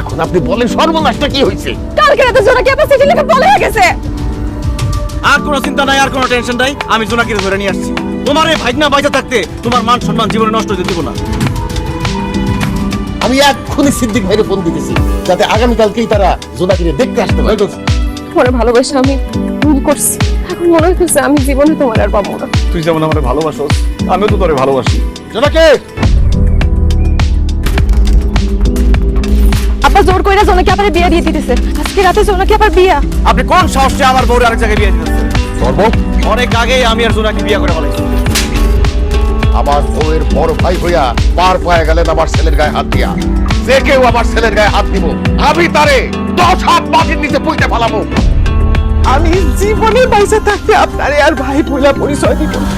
এখন আপনি বলেন সর্বনাশটা কি হয়েছে? কালকে রাতে জোনাকি আপনার চিঠি লিখে বলে গেছে। আর কোনো চিন্তা নাই, আর কোনো টেনশন নাই, আমি জোনাকিরে ধরে নিয়ে আসছি। তোমার এই ভাইগনা বাইচা থাকতে তোমার মান সম্মান জীবনে নষ্ট হতে দিব না। আমি এক্ষুনি সিদ্দিক ভাইরে ফোন দিতেছি যাতে আগামীকালকেই তারা জোনাকিরে দেখতে আসতে পারে। তোমার ভালোবাসা আমি ভুল করছি, এখন মনে হচ্ছে আমি জীবনে তোমার আর পাবো না। তুই যেমন আমার ভালোবাসোস, আমিও তো তোরে ভালোবাসি। জোনাকি, আপা জোর কইরা জোনাকি আপনার বিয়ে দিয়ে দিতেছে। আজকে রাতে জোনাকি আপনার বিয়া। আপনি কোন সাহসে আমার বউরে আরেক জায়গায় বিয়ে দিতেছেন? সর্ব অনেক আগেই আমি আর জোনাকি বিয়ে করে ফেলাইছি। আমার বউয়ের বড় ভাই হইয়া পার পায়ে গেলেন আমার ছেলের গায়ে হাত দিয়া। যে কেউ আমার ছেলের গায়ে হাত দিব আমি তারে 10 হাত মাটির নিচে পুঁতে ফেলাবো। আমি জীবনে বাইসা থাকতে আপনারে আর ভাই বলে পরিচয় দিব না।